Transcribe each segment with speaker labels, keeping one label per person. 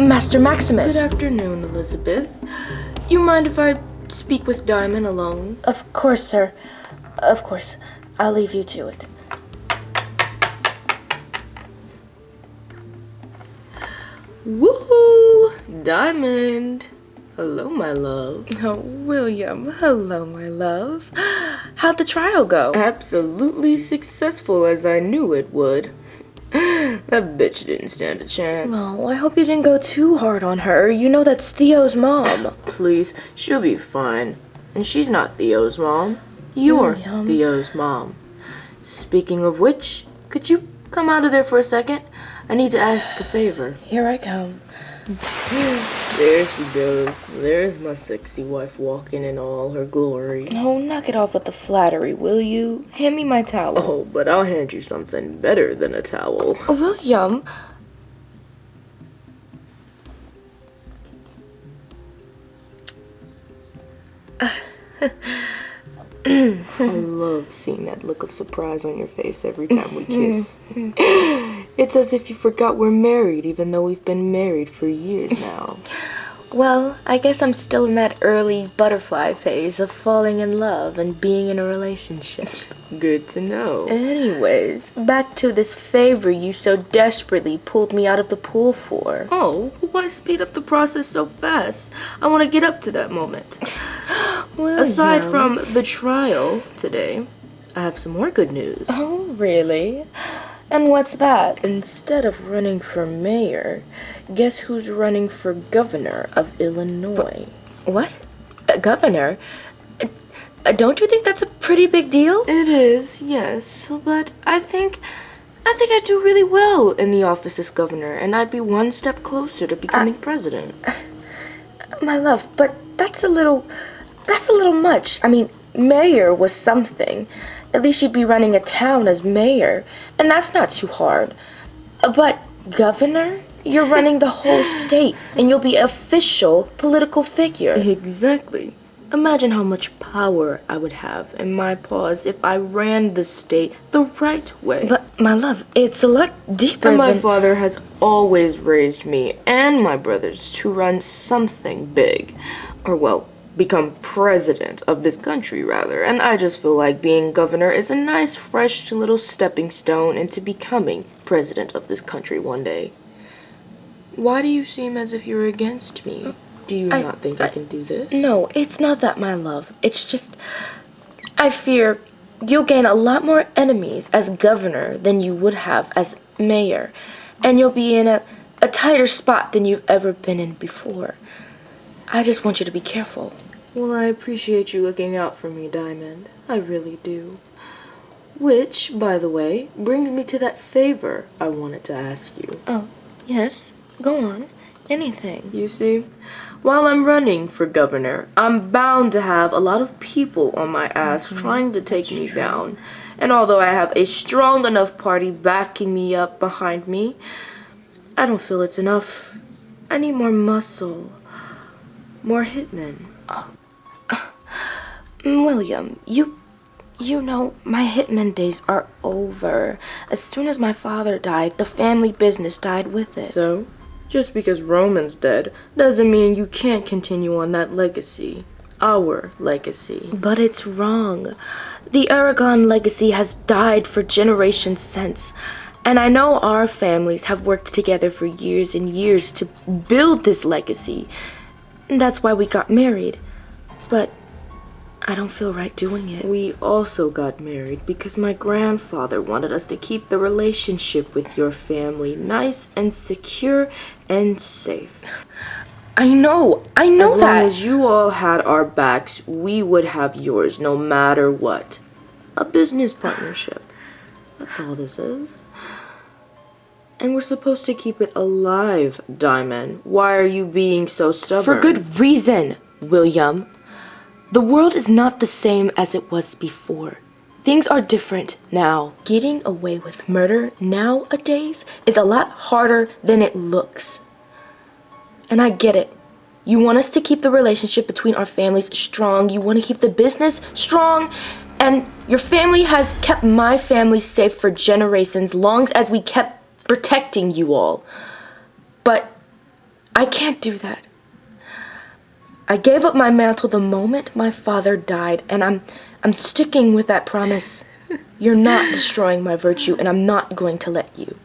Speaker 1: Master Maximus.
Speaker 2: Good afternoon, Elizabeth. You mind if I speak with Diamond alone?
Speaker 1: Of course, sir. Of course. I'll leave you to it.
Speaker 2: Woohoo! Diamond! Hello, my love.
Speaker 1: Oh, William. Hello, my love. How'd the trial go?
Speaker 2: Absolutely successful, as I knew it would. That bitch didn't stand a chance.
Speaker 1: Oh, I hope you didn't go too hard on her. You know that's Theo's mom.
Speaker 2: Please, she'll be fine. And she's not Theo's mom. You're Theo's mom. Speaking of which, could you come out of there for a second? I need to ask a favor.
Speaker 1: Here I come.
Speaker 2: There she goes. There's my sexy wife walking in all her glory.
Speaker 1: Oh, knock it off with the flattery, will you? Hand me my towel.
Speaker 2: Oh, but I'll hand you something better than a towel.
Speaker 1: Oh, William.
Speaker 2: I love seeing that look of surprise on your face every time we kiss. It's as if you forgot we're married, even though we've been married for years now.
Speaker 1: Well, I guess I'm still in that early butterfly phase of falling in love and being in a relationship.
Speaker 2: Good to know.
Speaker 1: Anyways, back to this favor you so desperately pulled me out of the pool for.
Speaker 2: Oh, why speed up the process so fast? I want to get up to that moment. Aside from the trial today, I have some more good news.
Speaker 1: Oh, really? And what's that?
Speaker 2: Instead of running for mayor, guess who's running for governor of Illinois?
Speaker 1: What? Governor? Don't you think that's a pretty big deal?
Speaker 2: It is, yes, but I think I'd do really well in the office as governor, and I'd be one step closer to becoming president.
Speaker 1: My love, but that's a little much. I mean, mayor was something. At least you'd be running a town as mayor, and that's not too hard. But governor? You're running the whole state, and you'll be an official political figure.
Speaker 2: Exactly. Imagine how much power I would have in my paws if I ran the state the right way.
Speaker 1: But, my love, it's a lot deeper
Speaker 2: And my father has always raised me and my brothers to run something big. Or, well, become president of this country, rather. And I just feel like being governor is a nice, fresh little stepping stone into becoming president of this country one day. Why do you seem as if you're against me? Do you not think I can do this?
Speaker 1: No, it's not that, my love. It's just, I fear you'll gain a lot more enemies as governor than you would have as mayor. And you'll be in a tighter spot than you've ever been in before. I just want you to be careful.
Speaker 2: Well, I appreciate you looking out for me, Diamond. I really do. Which, by the way, brings me to that favor I wanted to ask you.
Speaker 1: Oh, yes. Go on. Anything.
Speaker 2: You see, while I'm running for governor, I'm bound to have a lot of people on my ass trying to take me down. And although I have a strong enough party backing me up behind me, I don't feel it's enough. I need more muscle. More hitmen.
Speaker 1: William, you know, my hitman days are over. As soon as my father died, the family business died with it.
Speaker 2: So, just because Roman's dead doesn't mean you can't continue on that legacy. Our legacy.
Speaker 1: But it's wrong. The Aragon legacy has died for generations since. And I know our families have worked together for years and years to build this legacy. And that's why we got married. But I don't feel right doing it.
Speaker 2: We also got married because my grandfather wanted us to keep the relationship with your family nice and secure and safe.
Speaker 1: I know that.
Speaker 2: As long as you all had our backs, we would have yours no matter what. A business partnership. That's all this is. And we're supposed to keep it alive, Diamond. Why are you being so stubborn?
Speaker 1: For good reason, William. The world is not the same as it was before. Things are different now. Getting away with murder nowadays is a lot harder than it looks. And I get it. You want us to keep the relationship between our families strong. You want to keep the business strong. And your family has kept my family safe for generations, long as we kept protecting you all. But I can't do that. I gave up my mantle the moment my father died, and I'm sticking with that promise. You're not destroying my virtue, and I'm not going to let you.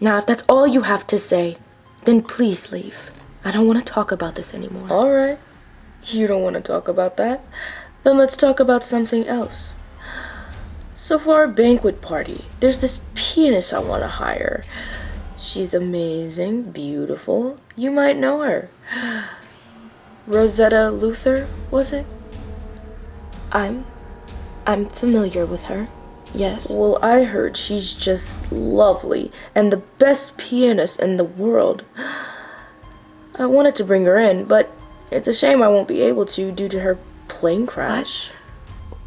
Speaker 1: Now, if that's all you have to say, then please leave. I don't want to talk about this anymore.
Speaker 2: All right. You don't want to talk about that? Then let's talk about something else. So for our banquet party, there's this pianist I want to hire. She's amazing, beautiful. You might know her. Rosetta Luther, was it?
Speaker 1: I'm familiar with her. Yes.
Speaker 2: Well, I heard she's just lovely and the best pianist in the world. I wanted to bring her in, but it's a shame I won't be able to due to her plane crash.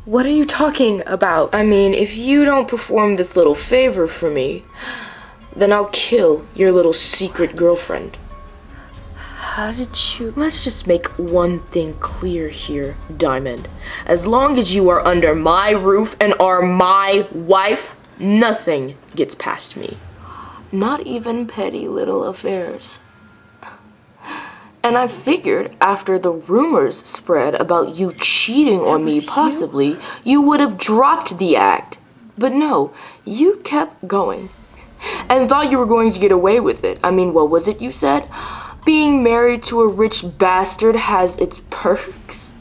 Speaker 1: What are you talking about?
Speaker 2: I mean, if you don't perform this little favor for me, then I'll kill your little secret girlfriend.
Speaker 1: How did you...
Speaker 2: Let's just make one thing clear here, Diamond. As long as you are under my roof and are my wife, nothing gets past me. Not even petty little affairs. And I figured after the rumors spread about you cheating on me possibly, you would have dropped the act. But no, you kept going. And thought you were going to get away with it. I mean, what was it you said? Being married to a rich bastard has its perks.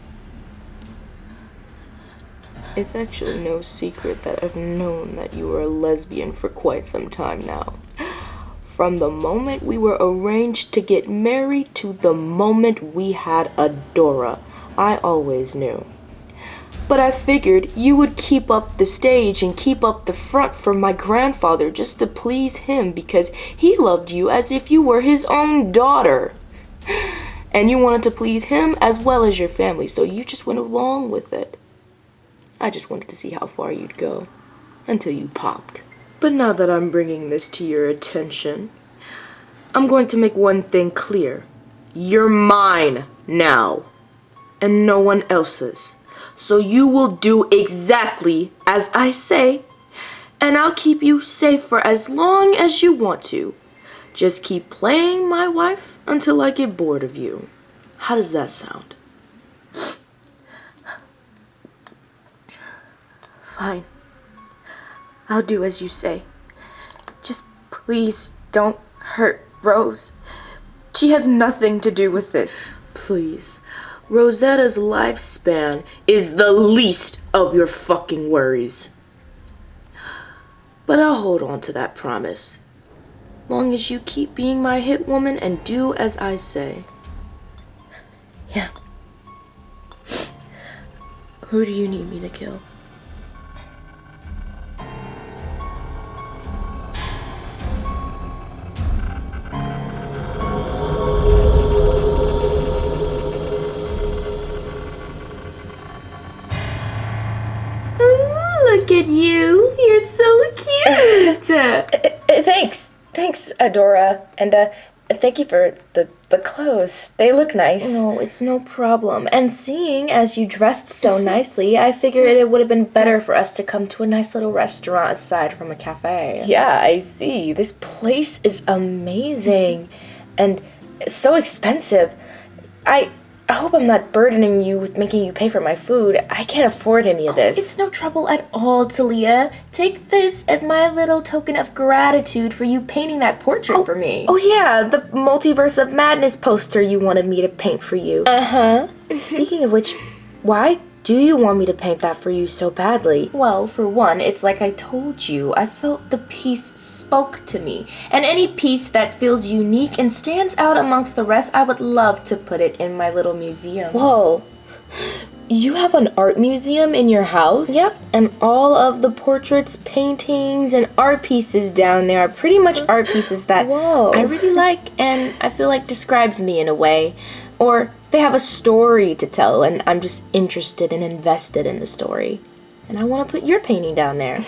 Speaker 2: It's actually no secret that I've known that you were a lesbian for quite some time now. From the moment we were arranged to get married to the moment we had Adora, I always knew. But I figured you would keep up the stage and keep up the front for my grandfather just to please him because he loved you as if you were his own daughter. And you wanted to please him as well as your family, so you just went along with it. I just wanted to see how far you'd go until you popped. But now that I'm bringing this to your attention, I'm going to make one thing clear. You're mine now, and no one else's. So you will do exactly as I say, and I'll keep you safe for as long as you want to. Just keep playing my wife until I get bored of you. How does that sound?
Speaker 1: Fine. I'll do as you say. Just please don't hurt Rose. She has nothing to do with this.
Speaker 2: Please. Rosetta's lifespan is the least of your fucking worries. But I'll hold on to that promise. Long as you keep being my hit woman and do as I say.
Speaker 1: Yeah.
Speaker 2: Who do you need me to kill?
Speaker 1: Look at you. You're so cute. Thanks, Adora. And thank you for the clothes. They look nice.
Speaker 2: No, it's no problem. And seeing as you dressed so nicely, I figured it would have been better for us to come to a nice little restaurant aside from a cafe.
Speaker 1: Yeah, I see. This place is amazing and so expensive. I hope I'm not burdening you with making you pay for my food. I can't afford any of this.
Speaker 2: It's no trouble at all, Taliyah. Take this as my little token of gratitude for you painting that portrait for me.
Speaker 1: Oh yeah, the Multiverse of Madness poster you wanted me to paint for you.
Speaker 2: Uh-huh.
Speaker 1: Speaking of which, why do you want me to paint that for you so badly?
Speaker 2: Well, for one, it's like I told you. I felt the piece spoke to me. And any piece that feels unique and stands out amongst the rest, I would love to put it in my little museum.
Speaker 1: Whoa. You have an art museum in your house?
Speaker 2: Yep.
Speaker 1: And all of the portraits, paintings, and art pieces down there are pretty much art pieces that I really like and I feel like describes me in a way. Or they have a story to tell and I'm just interested and invested in the story. And I want to put your painting down there.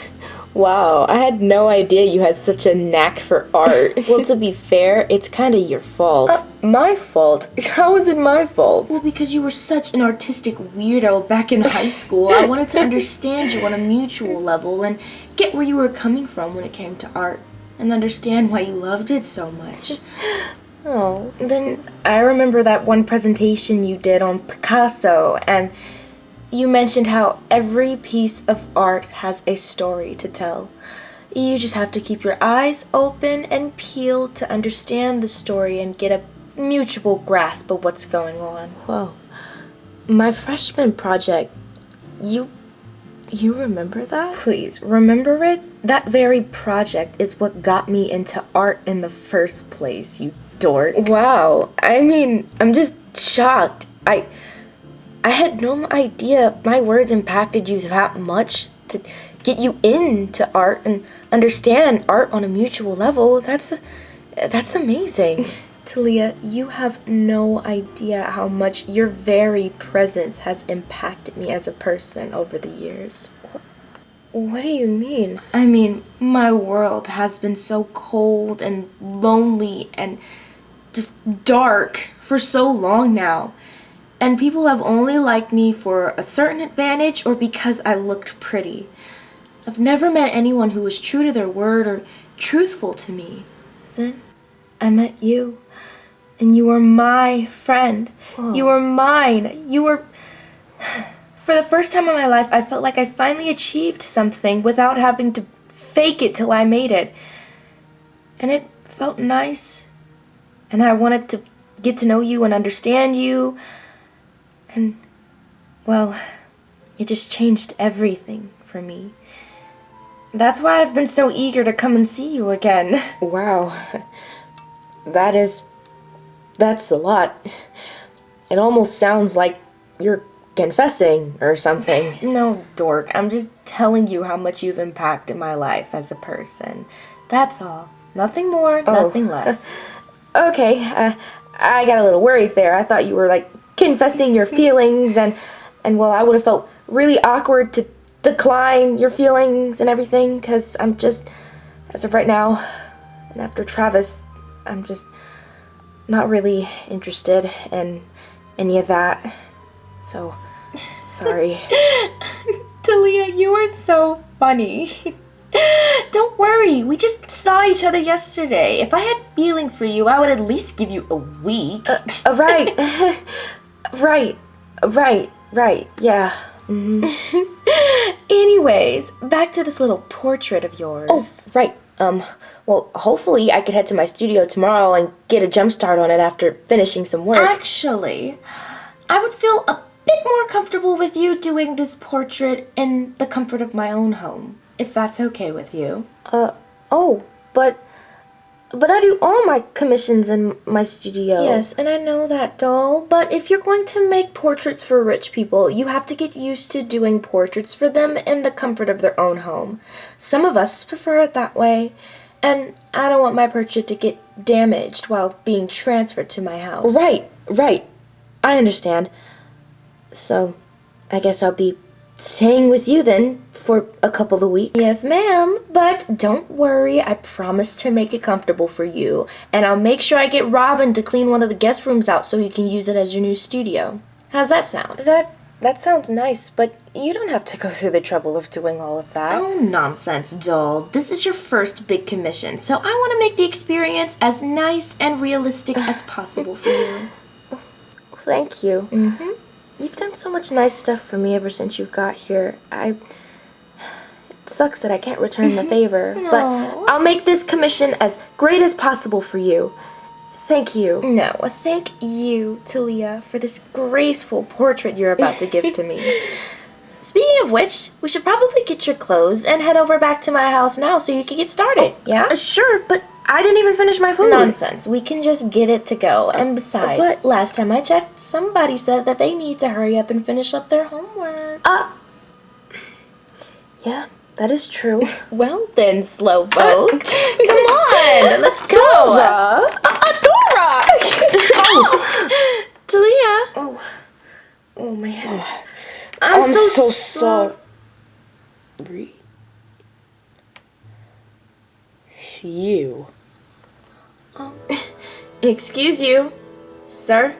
Speaker 2: Wow, I had no idea you had such a knack for art.
Speaker 1: Well, to be fair, it's kind of your fault.
Speaker 2: My fault? How is it my fault?
Speaker 1: Well, because you were such an artistic weirdo back in high school. I wanted to understand you on a mutual level and get where you were coming from when it came to art and understand why you loved it so much. Oh, then I remember that one presentation you did on Picasso, and you mentioned how every piece of art has a story to tell. You just have to keep your eyes open and peeled to understand the story and get a mutual grasp of what's going on. Whoa. My freshman project, you remember that? Please, remember it? That very project is what got me into art in the first place, you dork. Wow. I mean, I'm just shocked. I had no idea my words impacted you that much to get you into art and understand art on a mutual level. That's amazing. Taliyah, you have no idea how much your very presence has impacted me as a person over the years. What do you mean? I mean, my world has been so cold and lonely and just dark for so long now. And people have only liked me for a certain advantage or because I looked pretty. I've never met anyone who was true to their word or truthful to me. Then I met you. And you were my friend. Whoa. You were mine. You were... For the first time in my life, I felt like I finally achieved something without having to fake it till I made it. And it felt nice. And I wanted to get to know you and understand you. And, well, it just changed everything for me. That's why I've been so eager to come and see you again. Wow. That's a lot. It almost sounds like you're confessing or something. No, dork. I'm just telling you how much you've impacted my life as a person. That's all. Nothing more, nothing less. Okay, I got a little worried there. I thought you were, like, confessing your feelings, and well, I would have felt really awkward to decline your feelings and everything, because I'm just, as of right now, and after Travis, I'm just not really interested in any of that. So, sorry. Taliyah, you are so funny. Don't worry, we just saw each other yesterday. If I had feelings for you, I would at least give you a week. Right. Right, yeah. Mm-hmm. Anyways, back to this little portrait of yours. Oh, right. Well, hopefully I could head to my studio tomorrow and get a jump start on it after finishing some work. Actually, I would feel a bit more comfortable with you doing this portrait in the comfort of my own home, if that's okay with you. But I do all my commissions in my studio. Yes, and I know that, doll. But if you're going to make portraits for rich people, you have to get used to doing portraits for them in the comfort of their own home. Some of us prefer it that way. And I don't want my portrait to get damaged while being transferred to my house. Right. I understand. So, I guess I'll be staying with you then for a couple of weeks. Yes, ma'am. But don't worry, I promise to make it comfortable for you. And I'll make sure I get Robin to clean one of the guest rooms out so you can use it as your new studio. How's that sound? That sounds nice, but you don't have to go through the trouble of doing all of that. Oh, nonsense, doll. This is your first big commission, so I want to make the experience as nice and realistic as possible for you. Thank you. Mm-hmm. You've done so much nice stuff for me ever since you got here. It sucks that I can't return the favor, but I'll make this commission as great as possible for you. Thank you. No, thank you, Taliyah, for this graceful portrait you're about to give to me. Speaking of which, we should probably get your clothes and head over back to my house now so you can get started, yeah? Sure, but I didn't even finish my food. Nonsense. We can just get it to go. And besides, last time I checked, somebody said that they need to hurry up and finish up their homework. Yeah, that is true. Well then, slowpoke. Come on, let's go. Adora! Taliyah. Oh, my head. I'm so sorry. You. Excuse you, sir.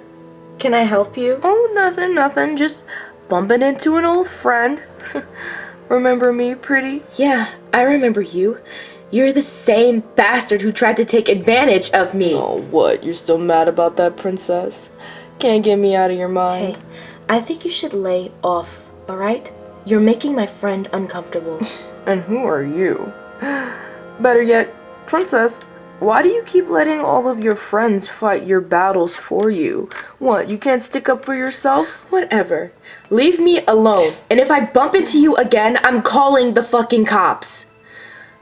Speaker 1: Can I help you? Oh, nothing. Just bumping into an old friend. Remember me, pretty? Yeah, I remember you. You're the same bastard who tried to take advantage of me.
Speaker 2: Oh, what? You're still mad about that, princess? Can't get me out of your mind.
Speaker 1: Hey, I think you should lay off, alright? You're making my friend uncomfortable.
Speaker 2: And who are you? Better yet, princess, why do you keep letting all of your friends fight your battles for you? What, you can't stick up for yourself?
Speaker 1: Whatever. Leave me alone. And if I bump into you again, I'm calling the fucking cops.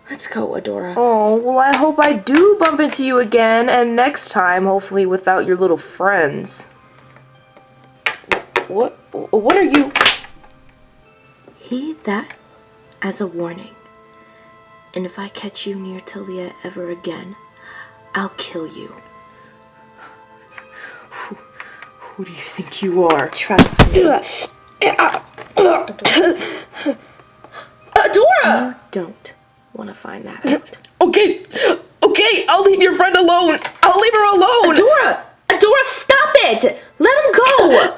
Speaker 1: Let's go, Adora.
Speaker 2: Oh, well, I hope I do bump into you again, and next time, hopefully without your little friends. What are you?
Speaker 1: Heed that as a warning. And if I catch you near Taliyah ever again, I'll kill you.
Speaker 2: Who do you think you are?
Speaker 1: Trust me.
Speaker 2: Adora!
Speaker 1: You don't want to find that out.
Speaker 2: Okay, I'll leave your friend alone. I'll leave her alone.
Speaker 1: Adora, stop it! Let him go!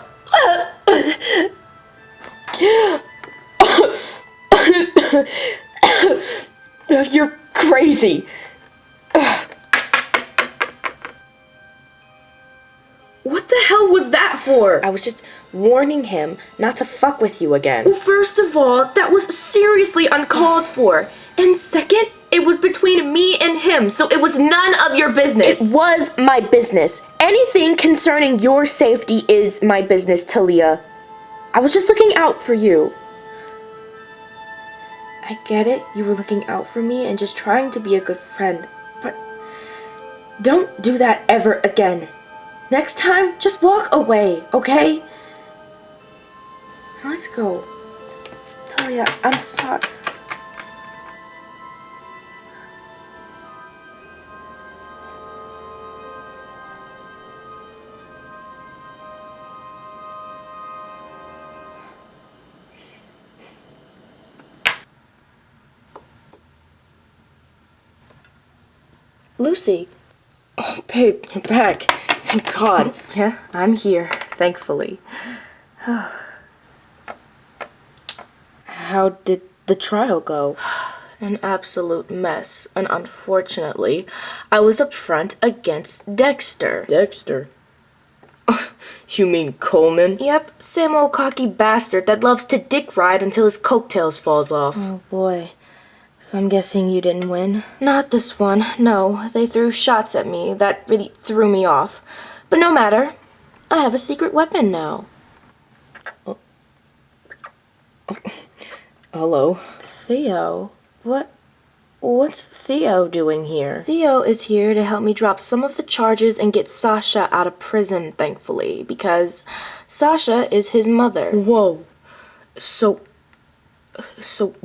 Speaker 2: You're crazy.
Speaker 1: What the hell was that for? I was just warning him not to fuck with you again. Well, first of all, that was seriously uncalled for. And second, it was between me and him, so it was none of your business. It was my business. Anything concerning your safety is my business, Taliyah. I was just looking out for you. I get it, you were looking out for me and just trying to be a good friend, but don't do that ever again. Next time, just walk away, okay? Let's go. Taliyah, I'm sorry. Lucy.
Speaker 2: Oh, babe, you're back. Thank God.
Speaker 1: Yeah, I'm here, thankfully. How did the trial go? An absolute mess, and unfortunately, I was up front against Dexter.
Speaker 2: Dexter? You mean Coleman?
Speaker 1: Yep, same old cocky bastard that loves to dick ride until his coattails falls off. Oh boy. So I'm guessing you didn't win? Not this one, no. They threw shots at me that really threw me off. But no matter. I have a secret weapon now.
Speaker 2: Hello?
Speaker 1: Theo? What's Theo doing here? Theo is here to help me drop some of the charges and get Sasha out of prison, thankfully, because Sasha is his mother.
Speaker 2: Whoa. So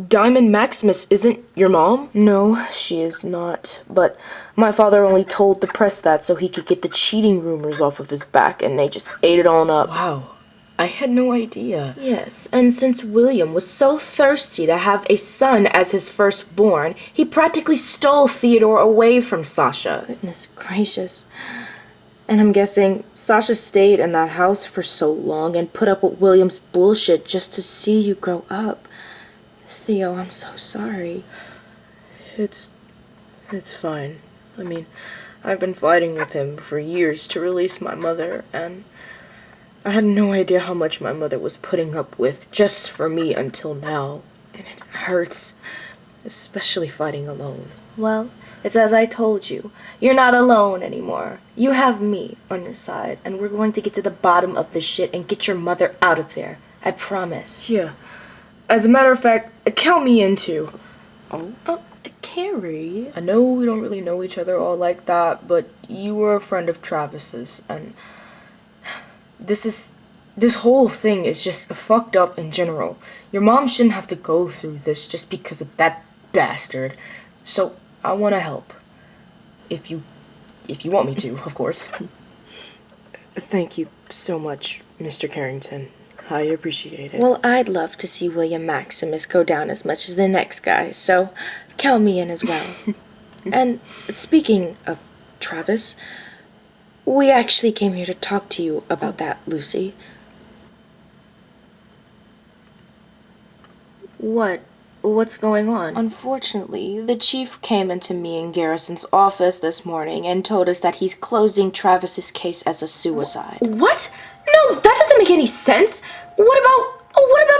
Speaker 2: Diamond Maximus isn't your mom?
Speaker 1: No, she is not. But my father only told the press that so he could get the cheating rumors off of his back, and they just ate it all up.
Speaker 2: Wow. I had no idea.
Speaker 1: Yes, and since William was so thirsty to have a son as his firstborn, he practically stole Theodore away from Sasha. Goodness gracious. And I'm guessing Sasha stayed in that house for so long and put up with William's bullshit just to see you grow up. Theo, I'm so sorry.
Speaker 2: It's fine. I mean, I've been fighting with him for years to release my mother, and I had no idea how much my mother was putting up with just for me until now. And it hurts, especially fighting alone.
Speaker 1: Well, it's as I told you. You're not alone anymore. You have me on your side, and we're going to get to the bottom of this shit and get your mother out of there. I promise.
Speaker 2: Yeah. As a matter of fact, count me in too.
Speaker 1: Oh, Carrie.
Speaker 2: I know we don't really know each other all like that, but you were a friend of Travis's, and this whole thing is just fucked up in general. Your mom shouldn't have to go through this just because of that bastard. So I want to help. If you want me to, of course. Thank you so much, Mr. Carrington. I appreciate it.
Speaker 1: Well, I'd love to see William Maximus go down as much as the next guy, so count me in as well. And speaking of Travis, we actually came here to talk to you about that, Lucy. What?
Speaker 2: What's going on?
Speaker 1: Unfortunately, the chief came into me in Garrison's office this morning and told us that he's closing Travis's case as a suicide.
Speaker 2: What? No, that doesn't make any sense. What about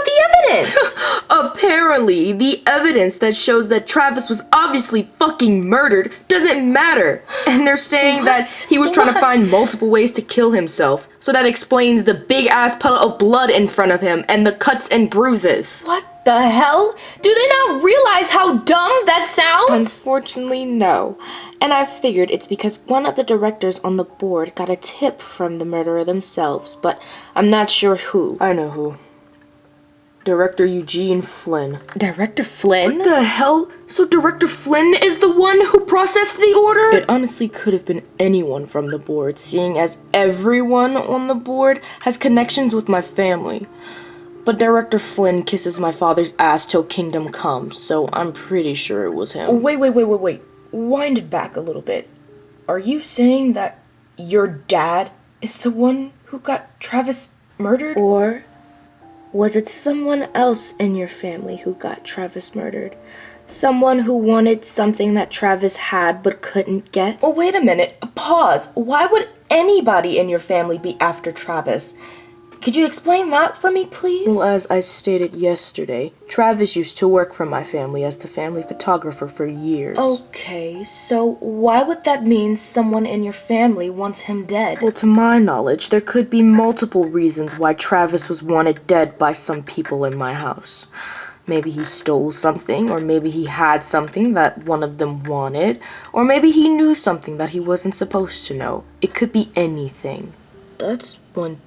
Speaker 2: the evidence? Apparently, the evidence that shows that Travis was obviously fucking murdered doesn't matter. And they're saying that he was trying to find multiple ways to kill himself. So that explains the big ass puddle of blood in front of him and the cuts and bruises.
Speaker 1: What the hell? Do they not realize how dumb that sounds?
Speaker 2: Unfortunately, no.
Speaker 1: And I figured it's because one of the directors on the board got a tip from the murderer themselves, but I'm not sure who.
Speaker 2: I know who. Director Eugene Flynn.
Speaker 1: Director Flynn?
Speaker 2: What the hell? So Director Flynn is the one who processed the order? It honestly could have been anyone from the board, seeing as everyone on the board has connections with my family. But Director Flynn kisses my father's ass till kingdom comes, so I'm pretty sure it was him. Wait. Wind it back a little bit. Are you saying that your dad is the one who got Travis murdered?
Speaker 1: Or was it someone else in your family who got Travis murdered? Someone who wanted something that Travis had but couldn't get?
Speaker 2: Oh, wait a minute. Pause. Why would anybody in your family be after Travis? Could you explain that for me, please? Well, as I stated yesterday, Travis used to work for my family as the family photographer for years.
Speaker 1: Okay, so why would that mean someone in your family wants him dead?
Speaker 2: Well, to my knowledge, there could be multiple reasons why Travis was wanted dead by some people in my house. Maybe he stole something, or maybe he had something that one of them wanted, or maybe he knew something that he wasn't supposed to know. It could be anything. That's one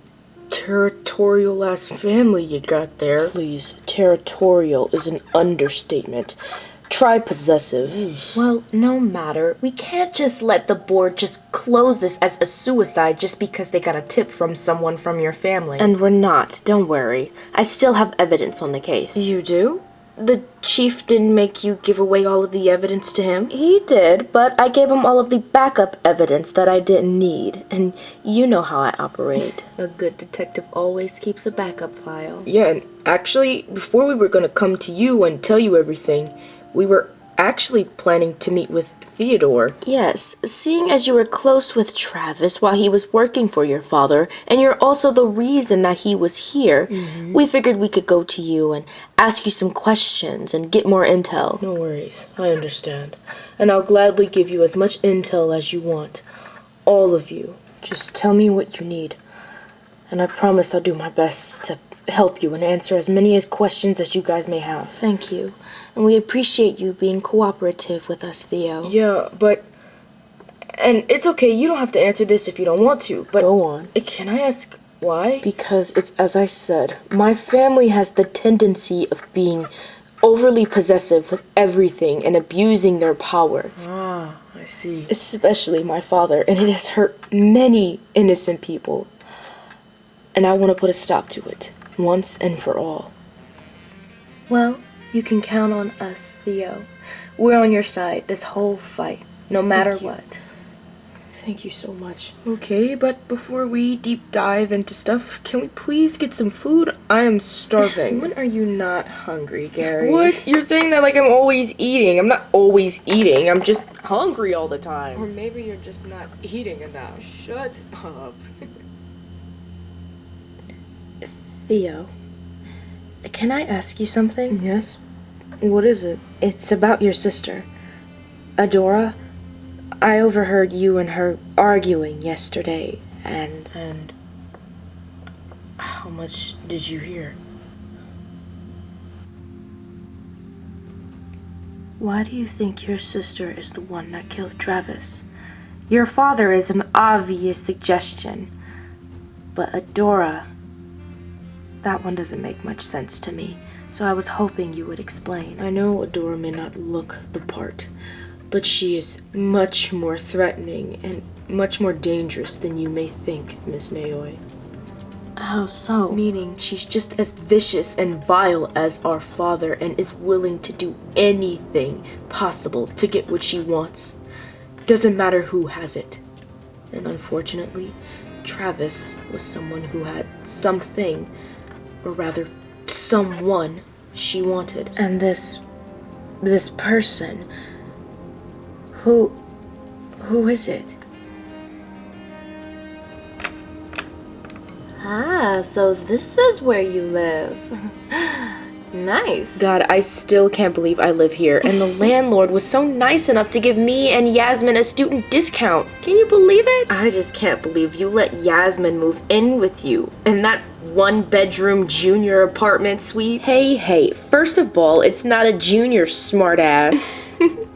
Speaker 2: territorial-ass family you got there. Please, territorial is an understatement. Try possessive.
Speaker 1: Well, no matter. We can't just let the board just close this as a suicide just because they got a tip from someone from your family.
Speaker 2: And we're not, don't worry. I still have evidence on the case.
Speaker 1: You do?
Speaker 2: The chief didn't make you give away all of the evidence to him?
Speaker 1: He did, but I gave him all of the backup evidence that I didn't need, and you know how I operate.
Speaker 2: A good detective always keeps a backup file. Yeah, and actually, before we were gonna come to you and tell you everything, we were actually planning to meet with Theodore.
Speaker 1: Yes, seeing as you were close with Travis while he was working for your father, and you're also the reason that he was here, we figured we could go to you and ask you some questions and get more intel.
Speaker 2: No worries, I understand. And I'll gladly give you as much intel as you want. All of you. Just tell me what you need. And I promise I'll do my best to help you and answer as many questions as you guys may have.
Speaker 1: Thank you. And we appreciate you being cooperative with us, Theo.
Speaker 2: Yeah, but... And it's okay, you don't have to answer this if you don't want to, but...
Speaker 1: Go on.
Speaker 2: Can I ask why? Because it's as I said, my family has the tendency of being overly possessive with everything and abusing their power. Ah, I see. Especially my father, and it has hurt many innocent people. And I want to put a stop to it, once and for all.
Speaker 1: Well, you can count on us, Theo. We're on your side this whole fight, no matter what.
Speaker 2: Thank you so much. Okay, but before we deep dive into stuff, can we please get some food? I am starving.
Speaker 1: When are you not hungry, Gary?
Speaker 2: What? You're saying that like I'm always eating. I'm not always eating. I'm just hungry all the time. Or maybe you're just not eating enough. Shut up.
Speaker 1: Theo, can I ask you something?
Speaker 2: Yes? What is it?
Speaker 1: It's about your sister, Adora. I overheard you and her arguing yesterday,
Speaker 2: And how much did you hear?
Speaker 1: Why do you think your sister is the one that killed Travis? Your father is an obvious suggestion, but Adora, that one doesn't make much sense to me, so I was hoping you would explain.
Speaker 2: I know Adora may not look the part, but she is much more threatening and much more dangerous than you may think, Miss Naoi.
Speaker 1: How so?
Speaker 2: Meaning she's just as vicious and vile as our father and is willing to do anything possible to get what she wants. Doesn't matter who has it. And unfortunately, Travis was someone who had something, or rather, someone she wanted.
Speaker 1: And this this person. Who is it?
Speaker 2: Ah, so this is where you live. Nice.
Speaker 1: God, I still can't believe I live here, and the landlord was so nice enough to give me and Yasmin a student discount. Can you believe it?
Speaker 2: I just can't believe you let Yasmin move in with you in that one-bedroom junior apartment suite.
Speaker 1: Hey, first of all, it's not a junior, smartass.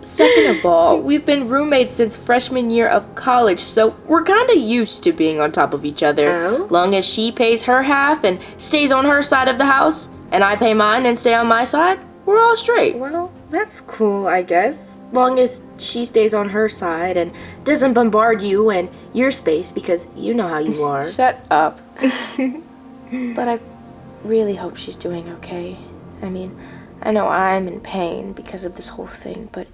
Speaker 1: Second of all, we've been roommates since freshman year of college, so we're kinda used to being on top of each other.
Speaker 2: Oh?
Speaker 1: Long as she pays her half and stays on her side of the house, and I pay mine and stay on my side, we're all straight.
Speaker 2: Well, that's cool, I guess.
Speaker 1: Long as she stays on her side and doesn't bombard you and your space, because you know how you are.
Speaker 2: Shut up.
Speaker 1: But I really hope she's doing okay. I mean, I know I'm in pain because of this whole thing, but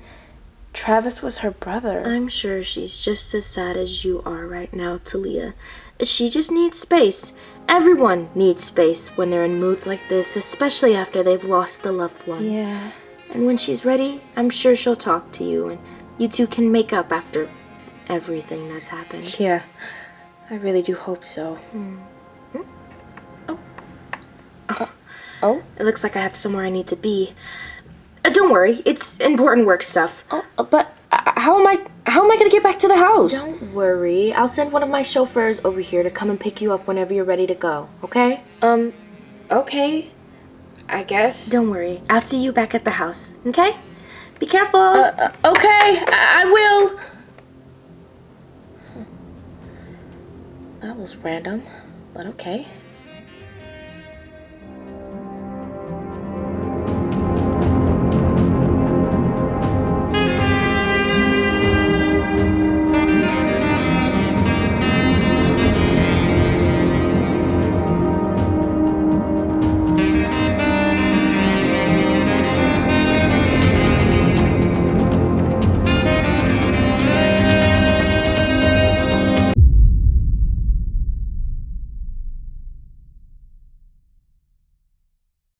Speaker 1: Travis was her brother.
Speaker 2: I'm sure she's just as sad as you are right now, Taliyah. She just needs space. Everyone needs space when they're in moods like this, especially after they've lost a loved one.
Speaker 1: Yeah.
Speaker 2: And when she's ready, I'm sure she'll talk to you, and you two can make up after everything that's happened.
Speaker 1: Yeah, I really do hope so.
Speaker 2: Oh? It looks like I have somewhere I need to be. Don't worry, it's important work stuff.
Speaker 1: But how am I gonna get back to the house?
Speaker 2: Don't worry, I'll send one of my chauffeurs over here to come and pick you up whenever you're ready to go, okay?
Speaker 1: Okay, I guess.
Speaker 2: Don't worry, I'll see you back at the house, okay? Be careful!
Speaker 1: Okay, I will. That was random, but okay.